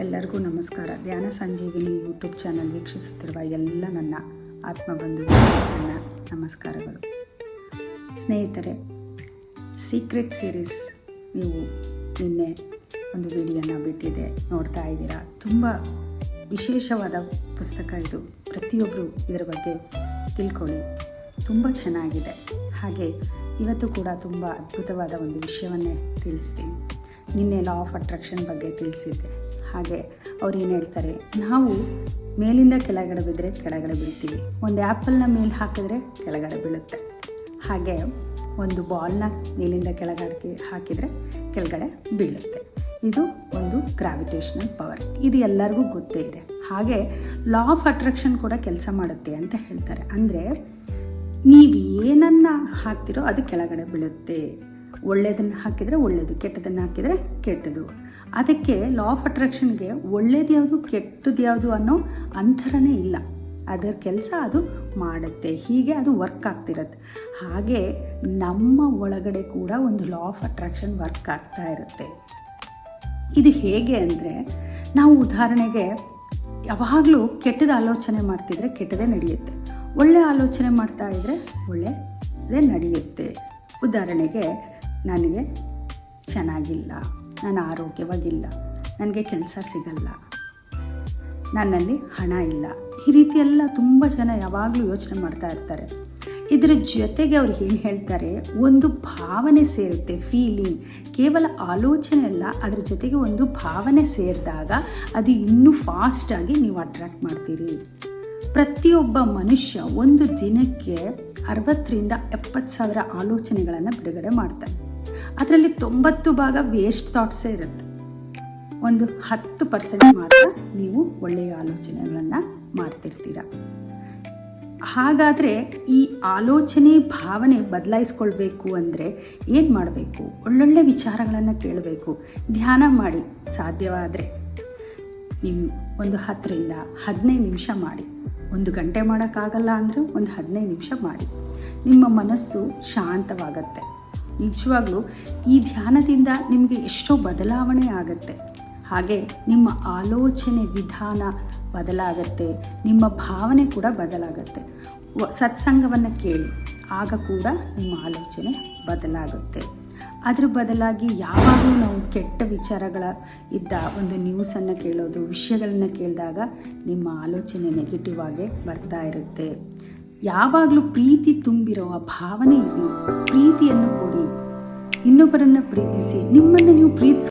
ಎಲ್ಲರಿಗೂ ನಮಸ್ಕಾರ. ಧ್ಯಾನ ಸಂಜೀವಿನಿ ಯೂಟ್ಯೂಬ್ ಚಾನಲ್ ವೀಕ್ಷಿಸುತ್ತಿರುವ ಎಲ್ಲ ನನ್ನ ಆತ್ಮಬಂಧುಗಳಿಗೆ ನನ್ನ ನಮಸ್ಕಾರಗಳು. ಸ್ನೇಹಿತರೆ, ಸೀಕ್ರೆಟ್ ಸೀರೀಸ್ ನೀವು ನಿನ್ನೆ ಒಂದು ವಿಡಿಯೋನ ಬಿಟ್ಟಿದೆ, ನೋಡ್ತಾ ಇದ್ದೀರಾ. ತುಂಬ ವಿಶೇಷವಾದ ಪುಸ್ತಕ ಇದು. ಪ್ರತಿಯೊಬ್ಬರು ಇದರ ಬಗ್ಗೆ ತಿಳ್ಕೊಳ್ಳಿ, ತುಂಬ ಚೆನ್ನಾಗಿದೆ. ಹಾಗೆ ಇವತ್ತು ಕೂಡ ತುಂಬ ಅದ್ಭುತವಾದ ಒಂದು ವಿಷಯವನ್ನೇ ತಿಳಿಸ್ತೀನಿ. ನಿನ್ನೆ ಲಾ ಆಫ್ ಅಟ್ರಾಕ್ಷನ್ ಬಗ್ಗೆ ತಿಳಿಸಿದ್ದೆ. ಹಾಗೆ ಅವ್ರು ಏನು ಹೇಳ್ತಾರೆ, ನಾವು ಮೇಲಿಂದ ಕೆಳಗಡೆ ಬಿದ್ದರೆ ಕೆಳಗಡೆ ಬೀಳ್ತೀವಿ, ಒಂದು ಆ್ಯಪಲ್ನ ಮೇಲೆ ಹಾಕಿದ್ರೆ ಕೆಳಗಡೆ ಬೀಳುತ್ತೆ. ಹಾಗೆ ಒಂದು ಬಾಲ್ನ ಮೇಲಿಂದ ಕೆಳಗಡೆ ಹಾಕಿದರೆ ಕೆಳಗಡೆ ಬೀಳುತ್ತೆ. ಇದು ಒಂದು ಗ್ರಾವಿಟೇಷನಲ್ ಪವರ್. ಇದು ಎಲ್ಲರಿಗೂ ಗೊತ್ತೇ ಇದೆ. ಹಾಗೆ ಲಾ ಆಫ್ ಅಟ್ರಾಕ್ಷನ್ ಕೂಡ ಕೆಲಸ ಮಾಡುತ್ತೆ ಅಂತ ಹೇಳ್ತಾರೆ. ಅಂದರೆ ನೀವು ಏನನ್ನು ಹಾಕ್ತಿರೋ ಅದು ಕೆಳಗಡೆ ಬೀಳುತ್ತೆ. ಒಳ್ಳೆಯದನ್ನು ಹಾಕಿದರೆ ಒಳ್ಳೆಯದು, ಕೆಟ್ಟದನ್ನು ಹಾಕಿದರೆ ಕೆಟ್ಟದು. ಅದಕ್ಕೆ ಲಾ ಆಫ್ ಅಟ್ರಾಕ್ಷನ್ಗೆ ಒಳ್ಳೇದು ಯಾವುದು ಕೆಟ್ಟದ್ದು ಯಾವುದು ಅನ್ನೋ ಅಂತರನೇ ಇಲ್ಲ. ಅದರ ಕೆಲಸ ಅದು ಮಾಡುತ್ತೆ. ಹೀಗೆ ಅದು ವರ್ಕ್ ಆಗ್ತಿರುತ್ತೆ. ಹಾಗೆ ನಮ್ಮ ಒಳಗಡೆ ಕೂಡ ಒಂದು ಲಾ ಆಫ್ ಅಟ್ರಾಕ್ಷನ್ ವರ್ಕ್ ಆಗ್ತಾ ಇರುತ್ತೆ. ಇದು ಹೇಗೆ ಅಂದರೆ, ನಾವು ಉದಾಹರಣೆಗೆ ಯಾವಾಗಲೂ ಕೆಟ್ಟದ ಆಲೋಚನೆ ಮಾಡ್ತಿದ್ರೆ ಕೆಟ್ಟದೇ ನಡೆಯುತ್ತೆ, ಒಳ್ಳೆಯ ಆಲೋಚನೆ ಮಾಡ್ತಾ ಇದ್ದರೆ ಒಳ್ಳೆಯದೇ ನಡೆಯುತ್ತೆ. ಉದಾಹರಣೆಗೆ, ನನಗೆ ಚೆನ್ನಾಗಿಲ್ಲ, ನಾನು ಆರೋಗ್ಯವಾಗಿಲ್ಲ, ನನಗೆ ಕೆಲಸ ಸಿಗಲ್ಲ, ನನ್ನಲ್ಲಿ ಹಣ ಇಲ್ಲ, ಈ ರೀತಿ ಎಲ್ಲ ತುಂಬ ಜನ ಯಾವಾಗಲೂ ಯೋಚನೆ ಮಾಡ್ತಾ ಇರ್ತಾರೆ. ಇದರ ಜೊತೆಗೆ ಅವ್ರು ಏನು ಹೇಳ್ತಾರೆ, ಒಂದು ಭಾವನೆ ಸೇರುತ್ತೆ, ಫೀಲಿಂಗ್. ಕೇವಲ ಆಲೋಚನೆ ಅಲ್ಲ, ಅದರ ಜೊತೆಗೆ ಒಂದು ಭಾವನೆ ಸೇರಿದಾಗ ಅದು ಇನ್ನೂ ಫಾಸ್ಟಾಗಿ ನೀವು ಅಟ್ರ್ಯಾಕ್ಟ್ ಮಾಡ್ತೀರಿ. ಪ್ರತಿಯೊಬ್ಬ ಮನುಷ್ಯ ಒಂದು ದಿನಕ್ಕೆ 60,000 to 70,000 ಆಲೋಚನೆಗಳನ್ನು ಬಿಡುಗಡೆ ಮಾಡ್ತಾರೆ. ಅದರಲ್ಲಿ 90% ವೇಸ್ಟ್ ಥಾಟ್ಸೇ ಇರುತ್ತೆ. ಒಂದು 10% ಮಾತ್ರ ನೀವು ಒಳ್ಳೆಯ ಆಲೋಚನೆಗಳನ್ನು ಮಾಡ್ತಿರ್ತೀರ. ಹಾಗಾದರೆ ಈ ಆಲೋಚನೆ ಭಾವನೆ ಬದಲಾಯಿಸ್ಕೊಳ್ಬೇಕು ಅಂದರೆ ಏನು ಮಾಡಬೇಕು? ಒಳ್ಳೊಳ್ಳೆ ವಿಚಾರಗಳನ್ನು ಕೇಳಬೇಕು, ಧ್ಯಾನ ಮಾಡಿ. ಸಾಧ್ಯವಾದರೆ ನಿಮ್ಮ ಒಂದು 10 to 15 ನಿಮಿಷ ಮಾಡಿ. 1 ಗಂಟೆ ಮಾಡೋಕ್ಕಾಗಲ್ಲ ಅಂದರೂ ಒಂದು 15 ನಿಮಿಷ ಮಾಡಿ. ನಿಮ್ಮ ಮನಸ್ಸು ಶಾಂತವಾಗತ್ತೆ. ನಿಜವಾಗ್ಲೂ ಈ ಧ್ಯಾನದಿಂದ ನಿಮಗೆ ಎಷ್ಟೋ ಬದಲಾವಣೆ ಆಗುತ್ತೆ. ಹಾಗೆ ನಿಮ್ಮ ಆಲೋಚನೆ ವಿಧಾನ ಬದಲಾಗತ್ತೆ, ನಿಮ್ಮ ಭಾವನೆ ಕೂಡ ಬದಲಾಗತ್ತೆ. ಸತ್ಸಂಗವನ್ನು ಕೇಳಿ, ಆಗ ಕೂಡ ನಿಮ್ಮ ಆಲೋಚನೆ ಬದಲಾಗುತ್ತೆ. ಅದ್ರ ಬದಲಾಗಿ ಯಾವಾಗಲೂ ನಾವು ಕೆಟ್ಟ ವಿಚಾರಗಳ ಇದ್ದ ಒಂದು ನ್ಯೂಸನ್ನು ಕೇಳೋದು, ವಿಷಯಗಳನ್ನ ಕೇಳಿದಾಗ ನಿಮ್ಮ ಆಲೋಚನೆ ನೆಗೆಟಿವ್ ಆಗೇ ಬರ್ತಾ ಇರುತ್ತೆ. ಯಾವಾಗಲೂ ಪ್ರೀತಿ ತುಂಬಿರೋ ಆ ಭಾವನೆ ಇರಿ, ಪ್ರೀತಿಯನ್ನು ಕೊಡಿ, ಇನ್ನೊಬ್ಬರನ್ನು ಪ್ರೀತಿಸಿ, ನಿಮ್ಮನ್ನು ನೀವು ಪ್ರೀತಿಸಿ